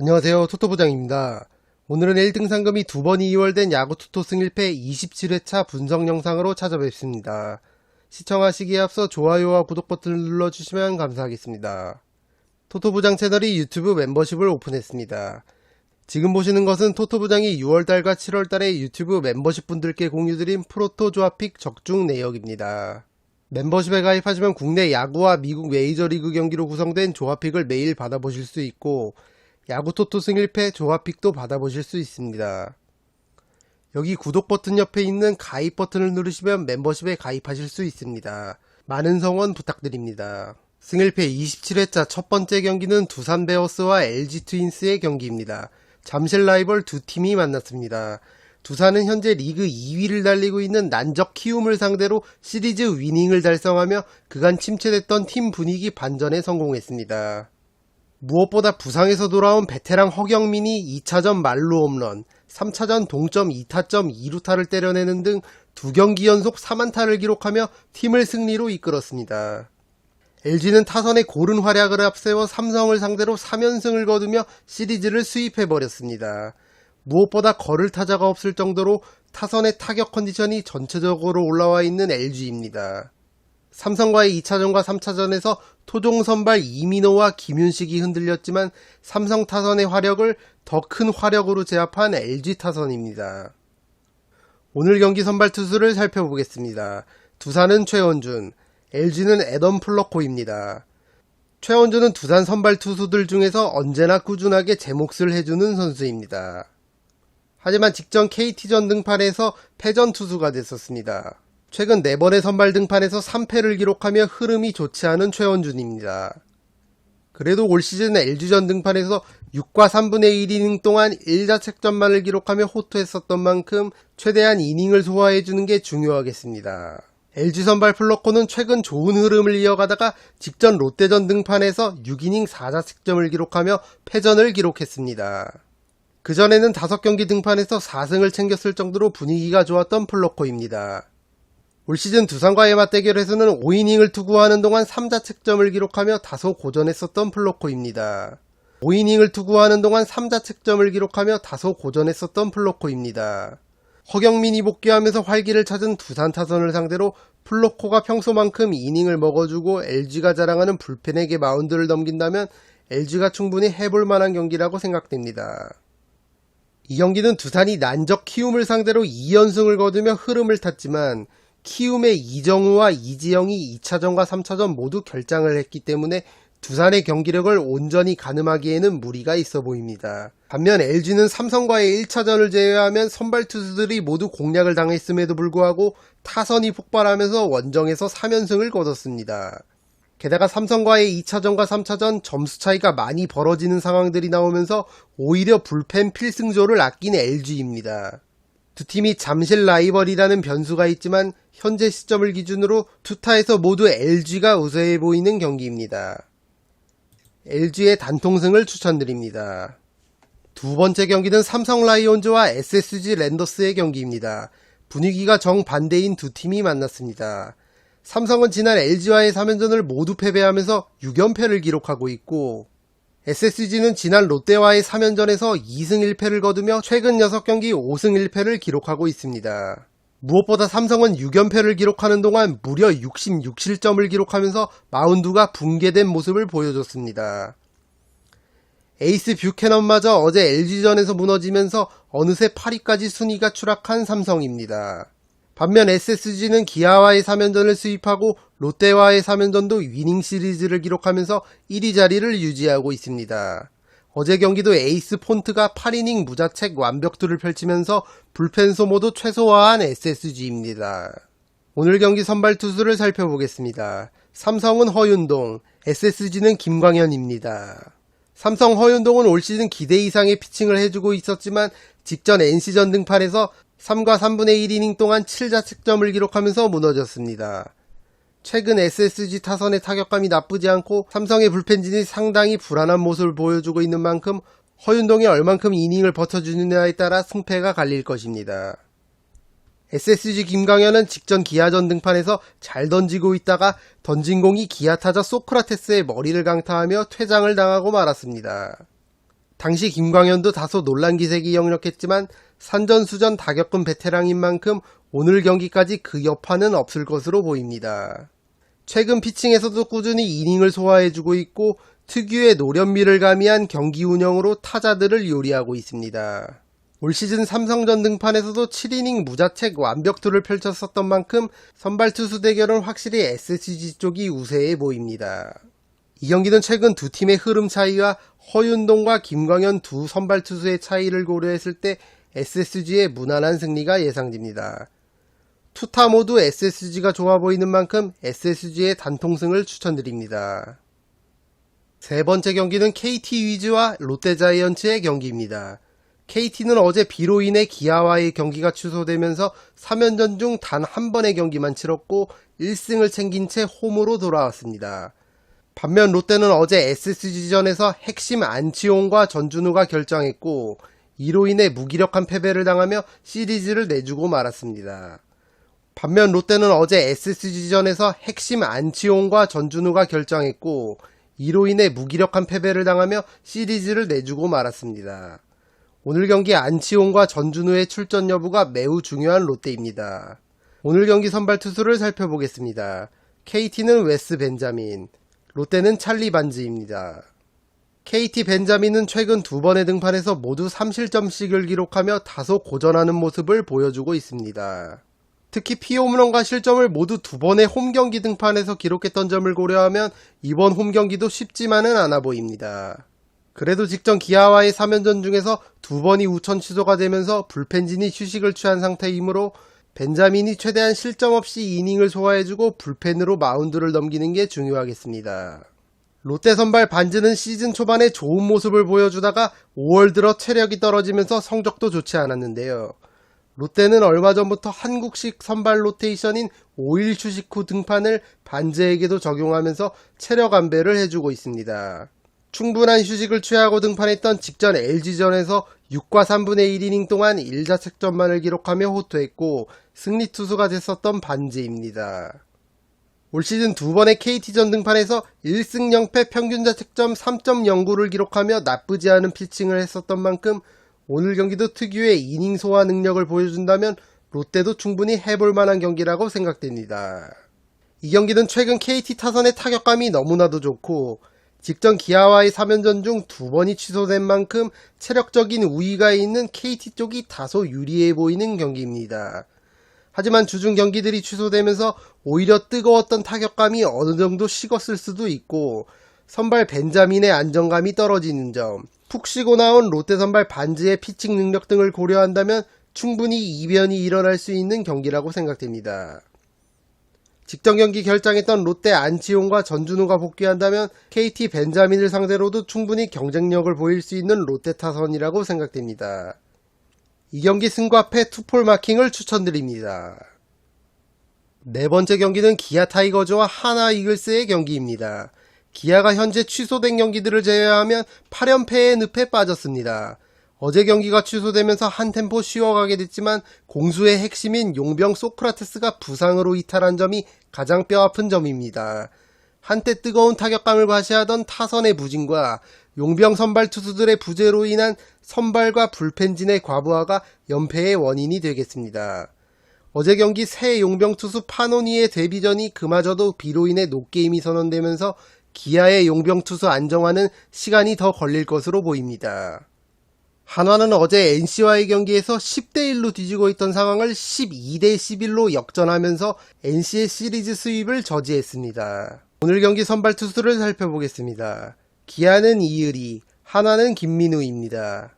안녕하세요. 토토부장입니다. 오늘은 1등 상금이 2번 이월된 야구토토 승일패 27회차 분석 영상으로 찾아뵙습니다. 시청하시기에 앞서 좋아요와 구독 버튼을 눌러주시면 감사하겠습니다. 토토부장 채널이 유튜브 멤버십을 오픈했습니다. 지금 보시는 것은 토토부장이 6월달과 7월달에 유튜브 멤버십 분들께 공유드린 프로토 조합픽 적중 내역입니다. 멤버십에 가입하시면 국내 야구와 미국 메이저리그 경기로 구성된 조합픽을 매일 받아보실 수 있고 야구토토 승일패 조합픽도 받아보실 수 있습니다. 여기 구독 버튼 옆에 있는 가입 버튼을 누르시면 멤버십에 가입하실 수 있습니다. 많은 성원 부탁드립니다. 승일패 27회차 첫 번째 경기는 두산 베어스와 LG 트윈스의 경기입니다. 잠실 라이벌 두 팀이 만났습니다. 두산은 현재 리그 2위를 달리고 있는 난적 키움을 상대로 시리즈 위닝을 달성하며 그간 침체됐던 팀 분위기 반전에 성공했습니다. 무엇보다 부상에서 돌아온 베테랑 허경민이 2차전 만루 홈런, 3차전 동점 2타점 2루타를 때려내는 등 2경기 연속 3안타를 기록하며 팀을 승리로 이끌었습니다. LG는 타선의 고른 활약을 앞세워 삼성을 상대로 3연승을 거두며 시리즈를 수입해버렸습니다. 무엇보다 거를 타자가 없을 정도로 타선의 타격 컨디션이 전체적으로 올라와 있는 LG입니다. 삼성과의 2차전과 3차전에서 토종 선발 이민호와 김윤식이 흔들렸지만 삼성 타선의 화력을 더 큰 화력으로 제압한 LG 타선입니다. 오늘 경기 선발 투수를 살펴보겠습니다. 두산은 최원준, LG는 애덤 플러코입니다. 최원준은 두산 선발 투수들 중에서 언제나 꾸준하게 제 몫을 해주는 선수입니다. 하지만 직전 KT전 등판에서 패전 투수가 됐었습니다. 최근 4번의 선발 등판에서 3패를 기록하며 흐름이 좋지 않은 최원준입니다. 그래도 올 시즌 LG전 등판에서 6과 3분의 1이닝 동안 1자책점만을 기록하며 호투했었던 만큼 최대한 이닝을 소화해주는 게 중요하겠습니다. LG 선발 플러코는 최근 좋은 흐름을 이어가다가 직전 롯데전 등판에서 6이닝 4자책점을 기록하며 패전을 기록했습니다. 그전에는 5경기 등판에서 4승을 챙겼을 정도로 분위기가 좋았던 플러코입니다. 올 시즌 두산과의 맞대결에서는 5이닝을 투구하는 동안 3자책점을 기록하며 다소 고전했었던 플러코입니다. 5이닝을 투구하는 동안 3자책점을 기록하며 다소 고전했었던 플러코입니다. 허경민이 복귀하면서 활기를 찾은 두산 타선을 상대로 플러코가 평소만큼 이닝을 먹어주고 LG가 자랑하는 불펜에게 마운드를 넘긴다면 LG가 충분히 해볼 만한 경기라고 생각됩니다. 이 경기는 두산이 난적 키움을 상대로 2연승을 거두며 흐름을 탔지만 키움의 이정우와 이지영이 2차전과 3차전 모두 결장을 했기 때문에 두산의 경기력을 온전히 가늠하기에는 무리가 있어 보입니다. 반면 LG는 삼성과의 1차전을 제외하면 선발 투수들이 모두 공략을 당했음에도 불구하고 타선이 폭발하면서 원정에서 3연승을 거뒀습니다. 게다가 삼성과의 2차전과 3차전 점수 차이가 많이 벌어지는 상황들이 나오면서 오히려 불펜 필승조를 아낀 LG입니다. 두 팀이 잠실 라이벌이라는 변수가 있지만 현재 시점을 기준으로 투타에서 모두 LG가 우세해 보이는 경기입니다. LG의 단통승을 추천드립니다. 두 번째 경기는 삼성 라이온즈와 SSG 랜더스의 경기입니다. 분위기가 정반대인 두 팀이 만났습니다. 삼성은 지난 LG와의 3연전을 모두 패배하면서 6연패를 기록하고 있고 SSG는 지난 롯데와의 3연전에서 2승 1패를 거두며 최근 6경기 5승 1패를 기록하고 있습니다. 무엇보다 삼성은 6연패를 기록하는 동안 무려 66실점을 기록하면서 마운드가 붕괴된 모습을 보여줬습니다. 에이스 뷰캐넌마저 어제 LG전에서 무너지면서 어느새 8위까지 순위가 추락한 삼성입니다. 반면 SSG는 기아와의 3연전을 수입하고 롯데와의 3연전도 위닝 시리즈를 기록하면서 1위 자리를 유지하고 있습니다. 어제 경기도 에이스 폰트가 8이닝 무자책 완벽투를 펼치면서 불펜 소모도 최소화한 SSG입니다. 오늘 경기 선발 투수를 살펴보겠습니다. 삼성은 허윤동, SSG는 김광현입니다. 삼성 허윤동은 올 시즌 기대 이상의 피칭을 해주고 있었지만 직전 NC전 등판에서 3과 3분의 1이닝 동안 7자책점을 기록하면서 무너졌습니다. 최근 SSG 타선의 타격감이 나쁘지 않고 삼성의 불펜진이 상당히 불안한 모습을 보여주고 있는 만큼 허윤동이 얼만큼 이닝을 버텨주느냐에 따라 승패가 갈릴 것입니다. SSG 김광현은 직전 기아전 등판에서 잘 던지고 있다가 던진 공이 기아 타자 소크라테스의 머리를 강타하며 퇴장을 당하고 말았습니다. 당시 김광현도 다소 논란 기색이 역력했지만 산전수전 다 겪은 베테랑인 만큼 오늘 경기까지 그 여파는 없을 것으로 보입니다. 최근 피칭에서도 꾸준히 이닝을 소화해주고 있고 특유의 노련미를 가미한 경기 운영으로 타자들을 요리하고 있습니다. 올 시즌 삼성전 등판에서도 7이닝 무자책 완벽투를 펼쳤었던 만큼 선발 투수 대결은 확실히 SSG 쪽이 우세해 보입니다. 이 경기는 최근 두 팀의 흐름 차이와 허윤동과 김광현 두 선발 투수의 차이를 고려했을 때 SSG의 무난한 승리가 예상됩니다. 투타 모두 SSG가 좋아 보이는 만큼 SSG의 단통승을 추천드립니다. 세 번째 경기는 KT 위즈와 롯데자이언츠의 경기입니다. KT는 어제 비로 인해 기아와의 경기가 취소되면서 3연전 중 단 한 번의 경기만 치렀고 1승을 챙긴 채 홈으로 돌아왔습니다. 반면 롯데는 어제 SSG전에서 핵심 안치홍과 전준우가 결장했고 이로 인해 무기력한 패배를 당하며 시리즈를 내주고 말았습니다. 반면 롯데는 어제 SSG전에서 핵심 안치홍과 전준우가 결장했고 이로 인해 무기력한 패배를 당하며 시리즈를 내주고 말았습니다. 오늘 경기 안치홍과 전준우의 출전 여부가 매우 중요한 롯데입니다. 오늘 경기 선발 투수를 살펴보겠습니다. KT는 웨스 벤자민, 롯데는 찰리 반지입니다. KT 벤자민은 최근 두 번의 등판에서 모두 3실점씩을 기록하며 다소 고전하는 모습을 보여주고 있습니다. 특히 피홈런과 실점을 모두 두 번의 홈경기 등판에서 기록했던 점을 고려하면 이번 홈경기도 쉽지만은 않아 보입니다. 그래도 직전 기아와의 3연전 중에서 두 번이 우천 취소가 되면서 불펜진이 휴식을 취한 상태이므로 벤자민이 최대한 실점 없이 이닝을 소화해주고 불펜으로 마운드를 넘기는 게 중요하겠습니다. 롯데 선발 반지는 시즌 초반에 좋은 모습을 보여주다가 5월 들어 체력이 떨어지면서 성적도 좋지 않았는데요. 롯데는 얼마 전부터 한국식 선발 로테이션인 5일 휴식 후 등판을 반지에게도 적용하면서 체력 안배를 해주고 있습니다. 충분한 휴식을 취하고 등판했던 직전 LG전에서 6과 3분의 1이닝 동안 1자책점만을 기록하며 호투했고 승리 투수가 됐었던 반지입니다. 올 시즌 두 번의 KT전 등판에서 1승 0패 평균 자책점 3.09를 기록하며 나쁘지 않은 피칭을 했었던 만큼 오늘 경기도 특유의 이닝 소화 능력을 보여준다면 롯데도 충분히 해볼 만한 경기라고 생각됩니다. 이 경기는 최근 KT 타선의 타격감이 너무나도 좋고 직전 기아와의 3연전 중 두 번이 취소된 만큼 체력적인 우위가 있는 KT 쪽이 다소 유리해 보이는 경기입니다. 하지만 주중 경기들이 취소되면서 오히려 뜨거웠던 타격감이 어느 정도 식었을 수도 있고 선발 벤자민의 안정감이 떨어지는 점, 푹 쉬고 나온 롯데 선발 반지의 피칭 능력 등을 고려한다면 충분히 이변이 일어날 수 있는 경기라고 생각됩니다. 직전 경기 결장했던 롯데 안치홍과 전준우가 복귀한다면 KT 벤자민을 상대로도 충분히 경쟁력을 보일 수 있는 롯데 타선이라고 생각됩니다. 이 경기 승과 패 투폴 마킹을 추천드립니다. 네 번째 경기는 기아 타이거즈와 하나 이글스의 경기입니다. 기아가 현재 취소된 경기들을 제외하면 8연패의 늪에 빠졌습니다. 어제 경기가 취소되면서 한 템포 쉬어가게 됐지만 공수의 핵심인 용병 소크라테스가 부상으로 이탈한 점이 가장 뼈아픈 점입니다. 한때 뜨거운 타격감을 과시하던 타선의 부진과 용병 선발 투수들의 부재로 인한 선발과 불펜진의 과부하가 연패의 원인이 되겠습니다. 어제 경기 새 용병 투수 파노니의 데뷔전이 그마저도 비로 인해 노게임이 선언되면서 기아의 용병 투수 안정화는 시간이 더 걸릴 것으로 보입니다. 한화는 어제 NC와의 경기에서 10대1로 뒤지고 있던 상황을 12대11로 역전하면서 NC의 시리즈 수입을 저지했습니다. 오늘 경기 선발 투수를 살펴보겠습니다. 기아는 이의리, 한화는 김민우입니다.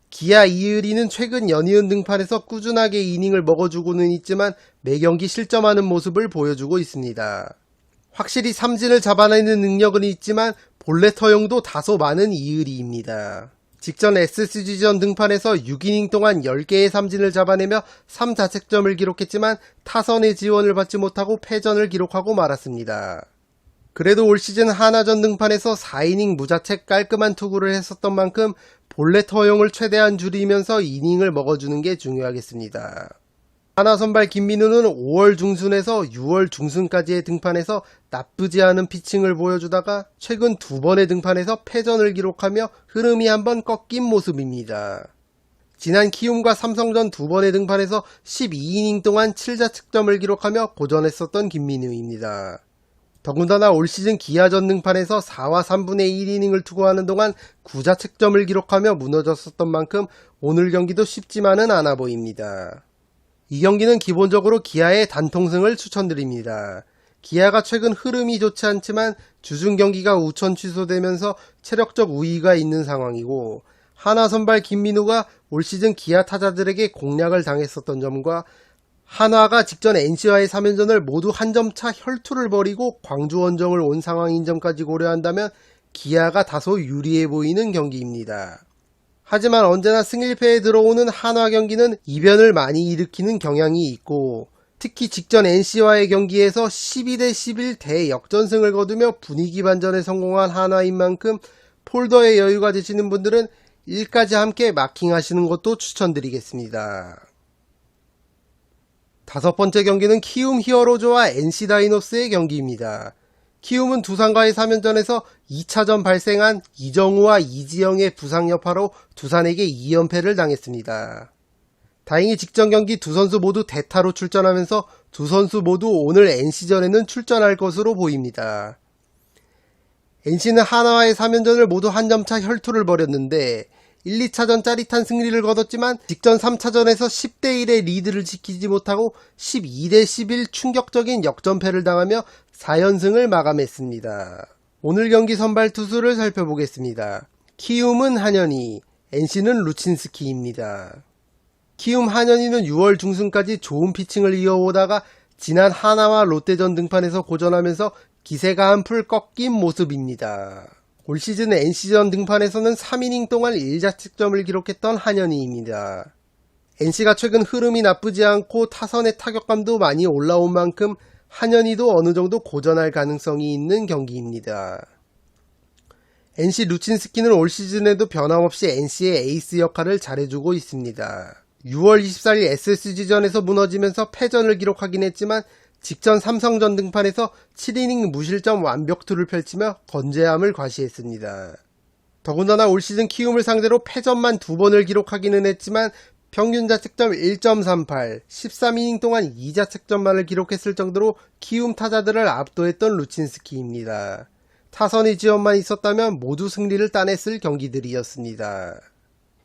기아 이의리는 최근 연이은 등판에서 꾸준하게 이닝을 먹어주고는 있지만 매경기 실점하는 모습을 보여주고 있습니다. 확실히 삼진을 잡아내는 능력은 있지만 본래 터용도 다소 많은 이의리입니다. 직전 SSG전 등판에서 6이닝 동안 10개의 삼진을 잡아내며 3자책점을 기록했지만 타선의 지원을 받지 못하고 패전을 기록하고 말았습니다. 그래도 올 시즌 하나전 등판에서 4이닝 무자책 깔끔한 투구를 했었던 만큼 본래 터용을 최대한 줄이면서 이닝을 먹어주는 게 중요하겠습니다. 하나 선발 김민우는 5월 중순에서 6월 중순까지의 등판에서 나쁘지 않은 피칭을 보여주다가 최근 2번의 등판에서 패전을 기록하며 흐름이 한번 꺾인 모습입니다. 지난 키움과 삼성전 2번의 등판에서 12이닝 동안 7자책점을 기록하며 고전했었던 김민우입니다. 더군다나 올 시즌 기아전 등판에서 4와 3분의 1이닝을 투구하는 동안 9자책점을 기록하며 무너졌었던 만큼 오늘 경기도 쉽지만은 않아 보입니다. 이 경기는 기본적으로 기아의 단통승을 추천드립니다. 기아가 최근 흐름이 좋지 않지만 주중 경기가 우천 취소되면서 체력적 우위가 있는 상황이고 하나 선발 김민우가 올 시즌 기아 타자들에게 공략을 당했었던 점과 한화가 직전 NC와의 3연전을 모두 한 점 차 혈투를 벌이고 광주 원정을 온 상황인 점까지 고려한다면 기아가 다소 유리해 보이는 경기입니다. 하지만 언제나 승일패에 들어오는 한화 경기는 이변을 많이 일으키는 경향이 있고 특히 직전 NC와의 경기에서 12대 11 대역전승을 거두며 분위기 반전에 성공한 한화인 만큼 폴더에 여유가 되시는 분들은 1까지 함께 마킹하시는 것도 추천드리겠습니다. 5번째 경기는 키움 히어로즈와 NC 다이노스의 경기입니다. 키움은 두산과의 3연전에서 2차전 발생한 이정우와 이지영의 부상 여파로 두산에게 2연패를 당했습니다. 다행히 직전 경기 두 선수 모두 대타로 출전하면서 두 선수 모두 오늘 NC전에는 출전할 것으로 보입니다. NC는 하나와의 3연전을 모두 한 점차 혈투를 벌였는데 1, 2차전 짜릿한 승리를 거뒀지만 직전 3차전에서 10대 1의 리드를 지키지 못하고 12대 11 충격적인 역전패를 당하며 4연승을 마감했습니다. 오늘 경기 선발 투수를 살펴보겠습니다. 키움은 한현희, NC는 루친스키입니다. 키움 한현희는 6월 중순까지 좋은 피칭을 이어오다가 지난 하나와 롯데전 등판에서 고전하면서 기세가 한풀 꺾인 모습입니다. 올 시즌 NC전 등판에서는 3이닝 동안 1자책점을 기록했던 한현희입니다. NC가 최근 흐름이 나쁘지 않고 타선의 타격감도 많이 올라온 만큼 한현희도 어느 정도 고전할 가능성이 있는 경기입니다. NC 루친스키는 올 시즌에도 변함없이 NC의 에이스 역할을 잘해주고 있습니다. 6월 24일 SSG전에서 무너지면서 패전을 기록하긴 했지만 직전 삼성전 등판에서 7이닝 무실점 완벽투를 펼치며 건재함을 과시했습니다. 더군다나 올 시즌 키움을 상대로 패전만 2번을 기록하기는 했지만 평균 자책점 1.38, 13이닝 동안 2자책점만을 기록했을 정도로 키움 타자들을 압도했던 루친스키입니다. 타선의 지원만 있었다면 모두 승리를 따냈을 경기들이었습니다.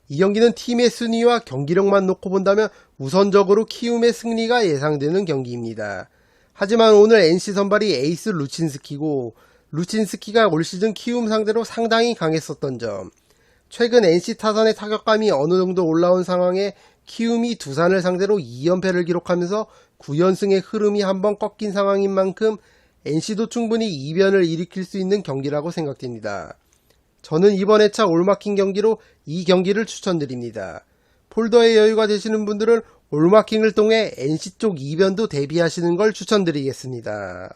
이 경기는 팀의 순위와 경기력만 놓고 본다면 우선적으로 키움의 승리가 예상되는 경기입니다. 하지만 오늘 NC 선발이 에이스 루친스키고 루친스키가 올 시즌 키움 상대로 상당히 강했었던 점, 최근 NC 타선의 타격감이 어느 정도 올라온 상황에 키움이 두산을 상대로 2연패를 기록하면서 9연승의 흐름이 한번 꺾인 상황인 만큼 NC도 충분히 이변을 일으킬 수 있는 경기라고 생각됩니다. 저는 이번 회차 올마킹 경기로 이 경기를 추천드립니다. 폴더에 여유가 되시는 분들은 올마킹을 통해 NC 쪽 이변도 대비하시는 걸 추천드리겠습니다.